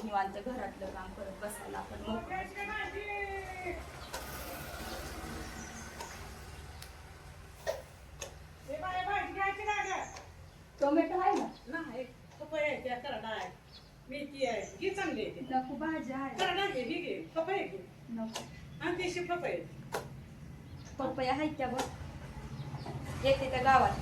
निवांत घरातलं काम करत बसायला आपण मोकळं. टोमॅटो आहे ना? पपया आहे, त्या करडा आहे, मेथी आहे, ही चांगली आहे. नको भाज्या आहे. करडा घे, ही घे, पपया घे. नको. आणि देशी पपया. पपया आहे त्या बघ, येते त्या गावात.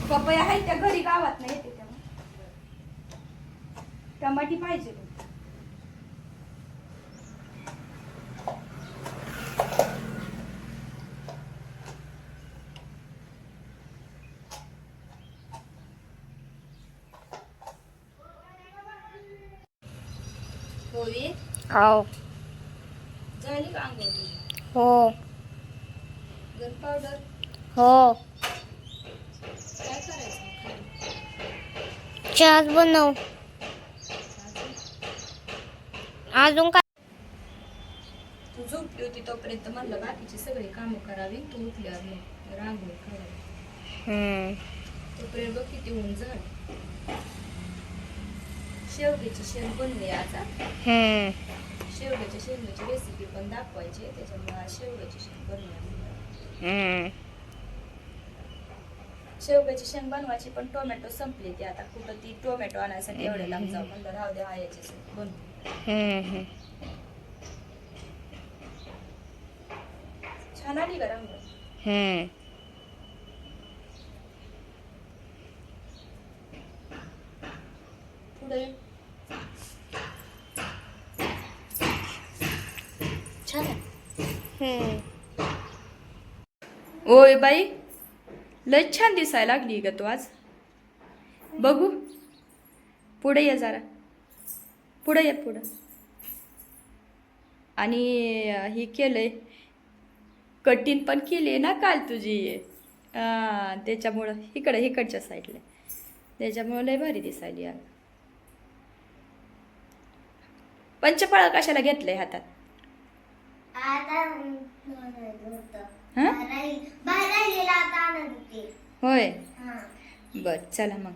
पपया आहे त्या घरी, गावात नाही येते त्या. टमाटी पाहिजे बघ. होळी हो झाली का अंघोळ? हो जर पावडर हो काय करायचं? चहाच बनव. अजून काय? तू झोपली होती तोपर्यंत म्हणलं बाकीची सगळी कामं करावी, तू उठल्यावर मग रांगोळी काढावी. तोपर्यंत बघ किती ऊन झालं. शेवग्याची शेंग बनली आज. शेवग्याच्या शेंगाची रेसिपी पण दाखवायची, त्याच्यामुळे आज शेवग्याची शेंग बनवली. शेवग्याची शेंग बनवायची पण टोमॅटो संपली ती. आता कुठं ती टोमॅटो आणायसाठी एवढे लांब जाऊ, म्हणलं राहू दे हा याची बनवू. छान आली का रंग? पुढे छान आहे. ओय बाई, लय छान दिसायला लागली का तू आज. बघू पुढे ये जरा, पुढे ये पुढं. आणि हे केलंय, कटिंग पण केली ना काल तुझी. त्याच्यामुळं इकडच्या साईडला, त्याच्यामुळं लय भारी दिसायली यार. पंचफळ कशाला घेतलंय हातात? होय, बर चला मग.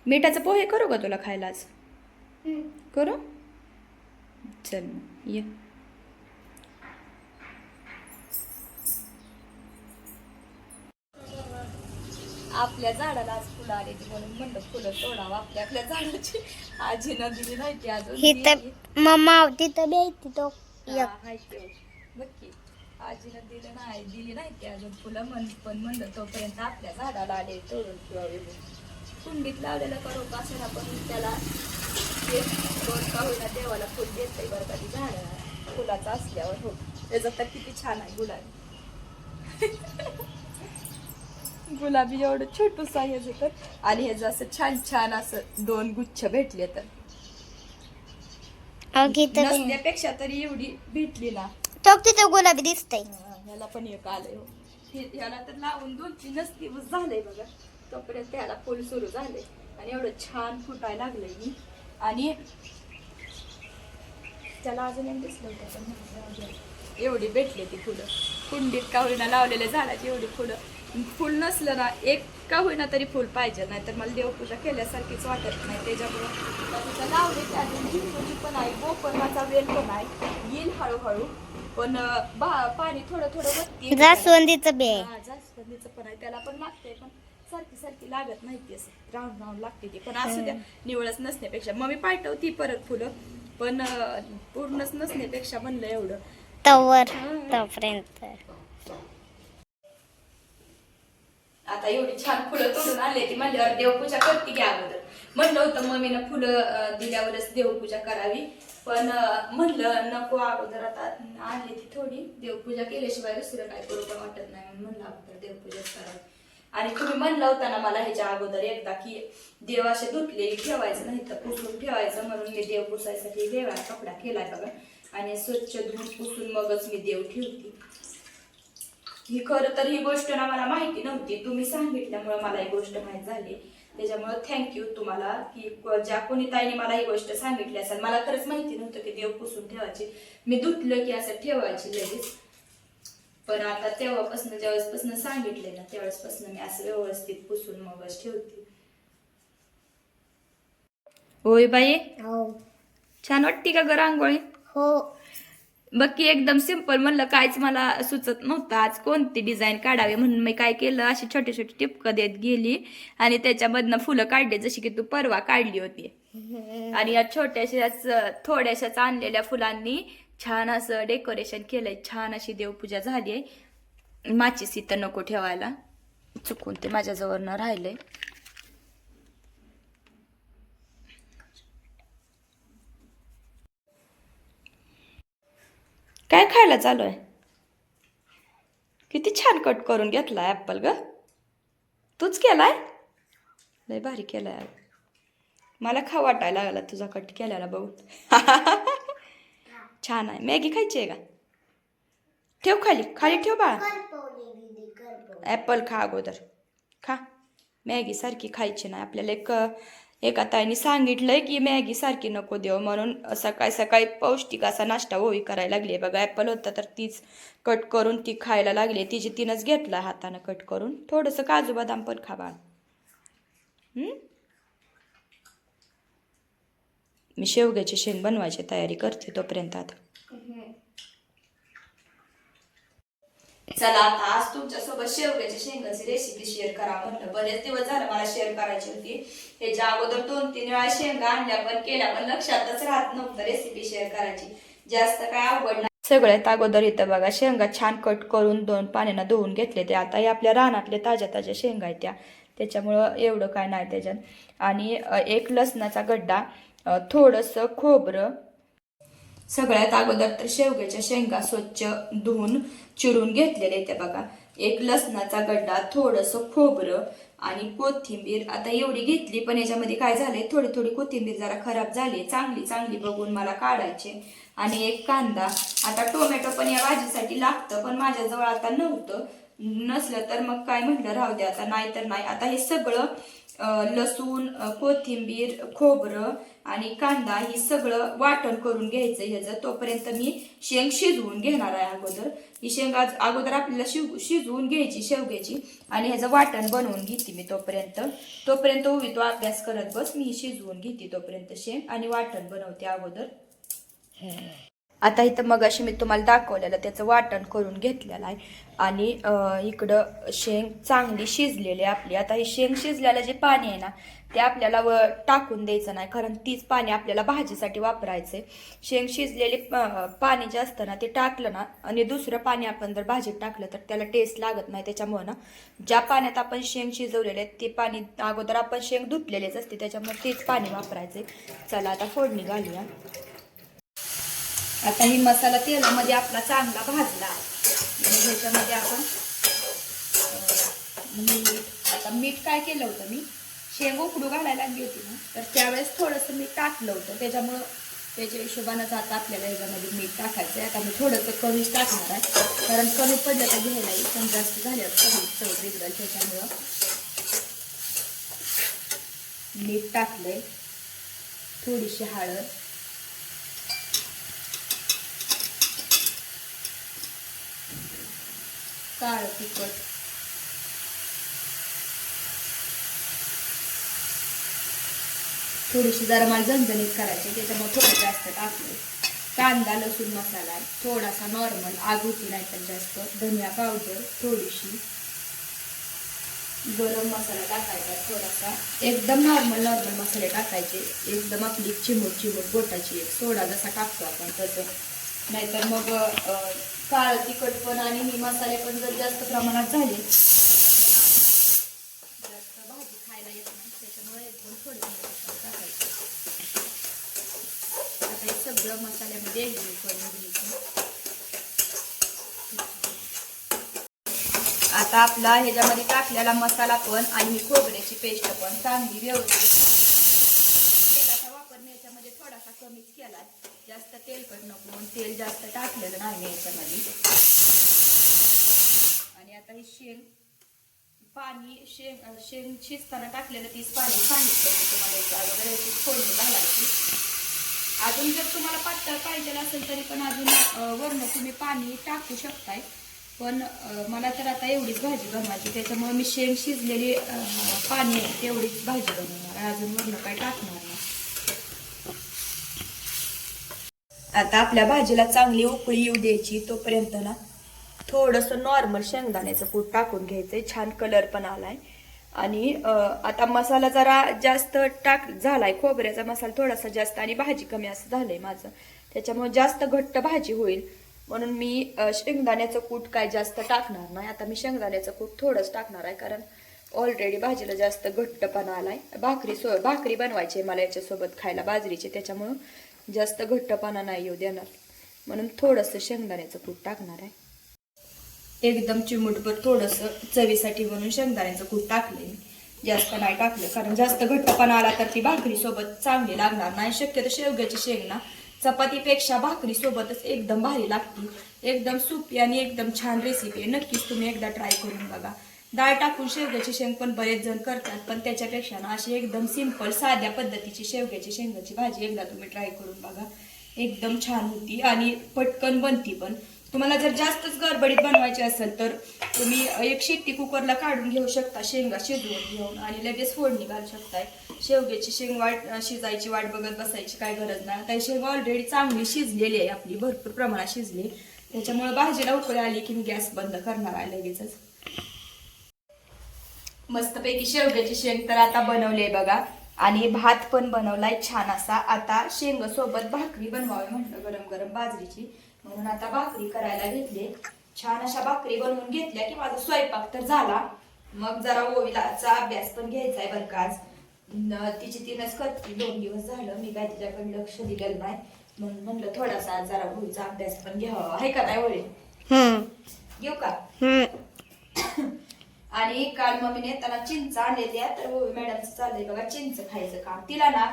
मिठाचं पोहे करू का तुला खायला आज? करू, चल मग ये. आपल्या झाडाला आज फुलं आली ती, म्हणून म्हणलं फुलं तोडावं आपल्या झाडाची. आजीनं दिली नाही ती अजून. मम्मा तिथं बेती तो बघ की, आजीनं दिली नाही ती अजून फुलं. पण म्हणलं तोपर्यंत आपल्या झाडाला आले तोडून ठेवावे. कुंडीत लावलेलं करू कशाला, पण त्याला दोन का होईना देवाला फुल देतंय बरं का. ती झाड फुलाचं असल्यावर हो. त्याचं तर किती छान आहे गुलाबी. गुलाबी एवढं छोटूस आहे ह्याचं तर. आणि ह्याचं असं छान छान असं 2 गुच्छ भेटले तर नसण्यापेक्षा तरी एवढी भेटली ना. तिथं गुलाबी दिसतंय. ह्याला पण एक आलंय हो. ह्याला तर लावून 2-3 दिवस झालंय बघा, तोपर्यंत त्याला फुल सुरू झालंय. आणि एवढं छान फुटायला लागलंय मी. आणि त्याला अजून एक दिसलं होतं पण एवढी भेटली ती फुलं. कुंडीत का होईना लावलेल्या झाडाची एवढी फुलं. फुल नसलं ना, एक का होईना तरी फुल पाहिजे, नाही तर मला देवपूजा केल्यासारखीच वाटत नाही. त्याच्यामुळं लावले ते अजून झिंगूची पण आहे, गोकर्णाचा वेल पण आहे, येईल हळूहळू. पण पाणी थोडं वरती. जास्वंदीचं बे, जास्वंदीचं पण आहे, त्याला पण लागतंय. पण सारखी लागत नाही ती, असं राहून लागते ती. पण असं द्या, निवळच नसण्यापेक्षा मग मी पाठवती परत फुलं. पण पूर्णच नसण्यापेक्षा म्हणलं एवढं तोपर्यंत. आता एवढी छान फुलं तोडून आले ती म्हणल्यावर देवपूजा करते की अगोदर. म्हणलं होतं मम्मीनं फुलं दिल्यावरच देवपूजा करावी, पण म्हणलं नको अगोदर. आता आणली ती थोडी, देवपूजा केल्याशिवाय दुसरं काय करू पण वाटत नाही, म्हणलं अगोदर देवपूजाच करावी. आणि तुम्ही म्हणलं होता ना मला ह्याच्या अगोदर एकदा की देव असे धुतले ठेवायचं नाही तर पुसून ठेवायचं, म्हणून मी देव पुसायसाठी वेगळा कपडा केलाय बघा. आणि स्वच्छ धुवून पुसून मगच मी देव ठेवते. ही खरं तर ही गोष्ट ना मला माहिती नव्हती, तुम्ही सांगितल्यामुळे मला ही गोष्ट माहीत झाली. त्याच्यामुळे थँक्यू तुम्हाला की ज्या कोणी ताईने मला ही गोष्ट सांगितली असेल. मला खरंच माहिती नव्हतं की देव पुसून ठेवायची. मी धुतलं की असं ठेवायची लगेच. पण आता तेव्हापासून ज्यावेळेसपासून सांगितले ना त्यावेळेसपासून मी असं व्यवस्थित पुसून मगच ठेवते. होय बाई, हो छान वाटते का ग रांगोळी? हो बाकी एकदम सिंपल म्हणलं, काहीच मला सुचत नव्हतं आज कोणती डिझाईन काढावी, म्हणून मी काय केलं, अशी छोटी छोटी टिपकं देत गेली आणि त्याच्यामधनं फुलं काढली, जशी की तू परवा काढली होती. आणि या छोट्याशाच थोड्याशाच आणलेल्या फुलांनी छान असं डेकोरेशन केलंय. छान अशी देवपूजा झाली आहे. माचीस इथं नको ठेवायला, चुकून ते माझ्याजवळ न राहिलंय. काय खायला चालू आहे? किती छान कट करून घेतलाय ऍपल ग. तूच केलाय? लय भारी केलाय. मला खा वाटायला लागला तुझा कट केल्याला बघून. छान आहे. मॅगी खायची आहे का? ठेव खाली, खाली ठेव बाळा. ऍपल खा अगोदर, खा. मॅगी सारखी खायची नाही आपल्याला. एका ताईने सांगितलंय की मॅगी सारखी नको देऊ, म्हणून सकाळी सकाळी पौष्टिक असा नाश्ता होई करायला लागली. बघा ऍपल होता तर तीच कट करून ती खायला लागली. तिनंच घेतला हातानं कट करून. थोडंसं काजू बदाम पण खा बाळ. मी शेवग्याची शेंग बनवायची तयारी करते तोपर्यंत. आता चला, आता आज तुमच्यासोबत शेवग्याच्या शेंगाची रेसिपी शेअर करा म्हटलं. बरेच दिवस झालं मला शेअर करायची होती. ह्याच्या अगोदर 2-3 वेळा शेंगा आणल्या पण केल्या, पण लक्षातच राहत नव्हतं रेसिपी शेअर करायची. जास्त काय अवघड नाही. सगळ्यात अगोदर इथं बघा शेंगा छान कट करून 2 पाण्यानं धुवून घेतले. ते आता आपल्या रानातले ताज्या ताज्या शेंगा आहेत त्याच्यामुळं एवढं काय नाही त्याच्यात. आणि 1 लसणाचा गड्डा, थोडंसं खोबरं. सगळ्यात अगोदर तर शेवग्याच्या शेंगा स्वच्छ धुवून चिरून घेतलेले ते बघा. 1 लसणाचा गड्डा, थोडंसं खोबरं आणि कोथिंबीर. आता एवढी घेतली पण याच्यामध्ये काय झालंय, थोडी थोडी कोथिंबीर जरा खराब झाली. चांगली चांगली बघून मला काढायचे. आणि 1 कांदा. आता टोमॅटो पण या भाजीसाठी लागतं, पण माझ्याजवळ आता नव्हतं. नसलं तर मग काय म्हटलं राहू दे आता, नाही तर नाही. आता हे सगळं लसूण, कोथिंबीर, खोबरं आणि कांदा हे सगळं वाटण करून घ्यायचं ह्याचं. तोपर्यंत मी शेंग शिजवून घेणार आहे अगोदर. ही शेंग अगोदर आपल्याला शिजवून घ्यायची शेवग्याची आणि ह्याचं वाटण बनवून घेते मी. तोपर्यंत उभी तो अभ्यास करत बस. मी शिजवून घेते तोपर्यंत शेंग आणि वाटण बनवते अगोदर. आता इथं मग अशी मी तुम्हाला दाखवलेलं त्याचं वाटण करून घेतलेलं आहे. आणि इकडं शेंग चांगली शिजलेली आपली. आता ही शेंग शिजलेलं जे पाणी आहे ना ते आपल्याला टाकून द्यायचं नाही, कारण तीच पाणी आपल्याला भाजीसाठी वापरायचंय. शेंग शिजलेली पाणी जे असतं ना ते टाकलं ना आणि दुसरं पाणी आपण जर भाजीत टाकलं तर त्याला टेस्ट लागत नाही. त्याच्यामुळे ना ज्या पाण्यात आपण शेंग शिजवलेले ते पाणी अगोदर आपण शेंग धुतलेलेच असते, त्याच्यामुळे तेच पाणी वापरायचंय. चला आता फोडणी घालूया. आता ही मसाला तेलामध्ये आपला चांगला भाजला. ह्याच्यामध्ये आपण आता मीठ काय केलं होतं, मी शेंग उकडू घालायला लागली होती ना तर त्यावेळेस थोडंसं मीठ टाकलं होतं. त्याच्यामुळं त्याच्या हिशोबानंच आता आपल्याला ह्याच्यामध्ये मीठ टाकायचं आहे. आता मी थोडंसं कमीच टाकणार आहे, कारण कमी पडलं तर घ्यायलाही, पण जास्त झाल्यावर कमी चव बिघडेल. त्याच्यामुळं मीठ टाकलंय, थोडीशी हळद, काळं तिखट, थोडीशी जरा मला झणझणीत करायची त्याच्यामुळे थोडं जास्त टाकलं. कांदा लसूण मसाला थोडासा नॉर्मल, आग होती नाही पण जास्त. धनिया पावडर थोडीशी, गरम मसाला टाकायचा थोडासा. एकदम नॉर्मल मसाले टाकायचे. एकदम आपली चिमूट बोटाची एक. सोडा जसा टाकतो आपण तसं. नाहीतर मग काळं तिखट पण आणि ही मसाले पण जर जास्त प्रमाणात झाले जास्त भाजी खायला येत नाही, त्याच्यामुळे एकदम थोडे टाकायचे. आता हे सगळं मसाल्यामध्ये एकजीव करून घ्यायचं. आता आपला ह्याच्यामध्ये टाकलेला मसाला पण आणि खोबऱ्याची पेस्ट पण चांगली व्यवस्थित. तेलाचा वापर मी याच्यामध्ये थोडासा कमीच केला, जास्त तेलकट नको म्हणून तेल जास्त टाकलेलं नाही याच्यामध्ये. आणि आता ही शेंग पाणी शेंग शिजताना टाकलेलं तीच पाणी सांगितलं मी तुम्हाला. याच्या अगोदर याची फोडणी घालायची. अजून जर तुम्हाला पातळ पाहिजे असेल तरी पण अजून वरून तुम्ही पाणी टाकू शकताय, पण मला तर आता एवढीच भाजी बनवायची, त्याच्यामुळे मी शेंग शिजलेली पाणी आहे तेवढीच भाजी बनवणार, अजून वरून काही टाकणार नाही. आता आपल्या भाजीला चांगली उकळी येऊ द्यायची. तोपर्यंत ना थोडंसं नॉर्मल शेंगदाण्याचं कूट टाकून घ्यायचंय. छान कलर पण आलाय. आणि आता मसाला जरा जास्त झालाय, खोबऱ्याचा मसाला थोडासा जास्त आणि भाजी कमी असं झालंय माझं, त्याच्यामुळे जास्त घट्ट भाजी होईल म्हणून मी शेंगदाण्याचं कूट काय जास्त टाकणार नाही. आता मी शेंगदाण्याचं कूट थोडंच टाकणार आहे, कारण ऑलरेडी भाजीला जास्त घट्टपणा आलाय. भाकरी बनवायची आहे मला याच्यासोबत खायला बाजरीची, त्याच्यामुळं जास्त घट्टपणा नाही येऊ देणार म्हणून थोडंसं शेंगदाण्याचं कूट टाकणार आहे. एकदम चिमूटभर थोडंसं चवीसाठी म्हणून शेंगदाण्याचं कूट टाकलंय मी, जास्त नाही टाकलं, कारण जास्त घट्टपणा आला तर ती भाकरी सोबत चांगली लागणार नाही. शक्यतो शेवग्याची शेंग ना चपातीपेक्षा भाकरी सोबतच एकदम भारी लागते. एकदम सोपी आणि एकदम छान रेसिपी आहे. नक्कीच तुम्ही एकदा ट्राय करून बघा. डाळ टाकून शेवग्याची शेंग पण बरेच जण करतात, पण त्याच्यापेक्षा ना अशी एकदम सिंपल साध्या पद्धतीची शेवग्याची शेंगाची भाजी एकदा तुम्ही ट्राय करून बघा. एकदम छान होती आणि पटकन बनती पण. तुम्हाला जर जास्तच गडबडीत बनवायची असेल तर तुम्ही एक शिट्टी कुकरला काढून घेऊ शकता, शेंगा शिजवून घेऊन, आणि लगेच फोडणी घालू शकताय. शेवग्याची शेंग शिजायची वाट बघत बसायची काय गरज नाही. आता शेंग ऑलरेडी चांगली शिजलेली आहे आपली, भरपूर प्रमाणात शिजली, त्याच्यामुळे भाजीला उकळी आली की मी गॅस बंद करणार आहे लगेचच. मस्तपैकी शेवग्याची शेंग तर आता बनवली आहे बघा, आणि भात पण बनवलाय छान असा. आता शेंग सोबत भाकरी बनवावी म्हटलं गरम गरम बाजरीची, म्हणून आता भाकरी करायला घेतली. छान अशा भाकरी बनवून घेतल्या की माझा स्वयंपाक तर झाला. मग जरा ओवीलाचा अभ्यास पण घ्यायचा आहे बरं का. आज तिची तीनच करते, 2 दिवस झालं मी काय तिच्याकडे लक्ष दिलेलं नाही, म्हणून म्हटलं थोडासा आज जरा ओवीचा अभ्यास पण घ्यावा. आहे का नाही ओवी? घेऊ का? आणि काल मम्मीने त्याला चिंच आणलेल्या, तर ओवी मॅडमचं चाललंय बघा चिंच खायचं काम. तिला ना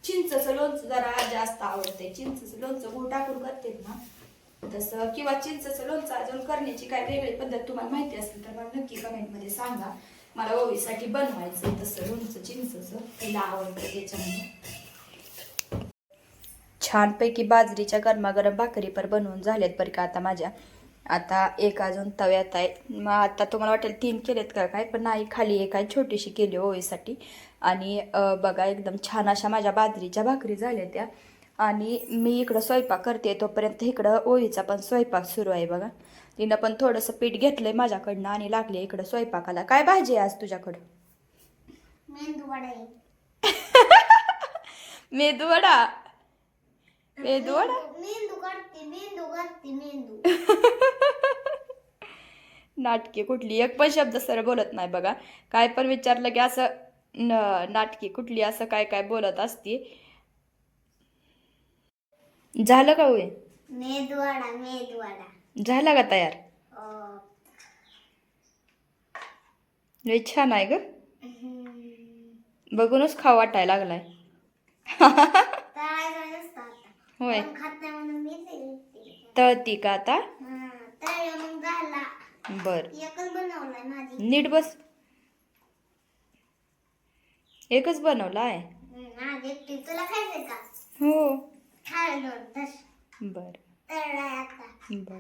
चिंचचं लोणचं जरा जास्त आवडते. चिंचचं लोणचं गुळ टाकून करते ना तसं, किंवा चिंचचं लोणचं अजून करण्याची काय वेगळी पद्धत तुम्हाला माहिती असेल तर मला नक्की कमेंटमध्ये सांगा. मला ओवीसाठी बनवायचं तसं लोणचं चिंचचं, तिला आवडतं त्याच्यामुळे. छानपैकी बाजरीच्या गरमागरम भाकरी पर बनवून झाल्यात बरं का आता माझ्या. आता एक अजून तव्यात आहे. मग आता तुम्हाला वाटेल 3 केलेत का काय, पण नाही, खाली एक आहे छोटीशी केली ओवीसाठी. आणि बघा एकदम छान अशा माझ्या बाजरीच्या भाकरी झाल्या त्या. आणि मी इकडं स्वयंपाक करते तोपर्यंत इकडं ओवीचा पण स्वयंपाक सुरू आहे बघा. तिनं पण थोडंसं पीठ घेतलंय माझ्याकडनं आणि लागले इकडं स्वयंपाकाला. काय भाजी आहे आज तुझ्याकडं? मेंदूवडा. मेदूवडा. मेदूवडा मेंदू नाटकी कुठली, एक पण शब्द सर बोलत नाही बघा. काय पण विचारलं की असं नाटकी कुठली असं काय काय बोलत असते. झालं का होय? मेंदूवडा झाला का तयार? लय छान आहे ग, बघूनच खाऊ वाटायला लागलाय. होय, तळती का आता? बर, नीट बस. एकच बनवलाय? हो. बर बर.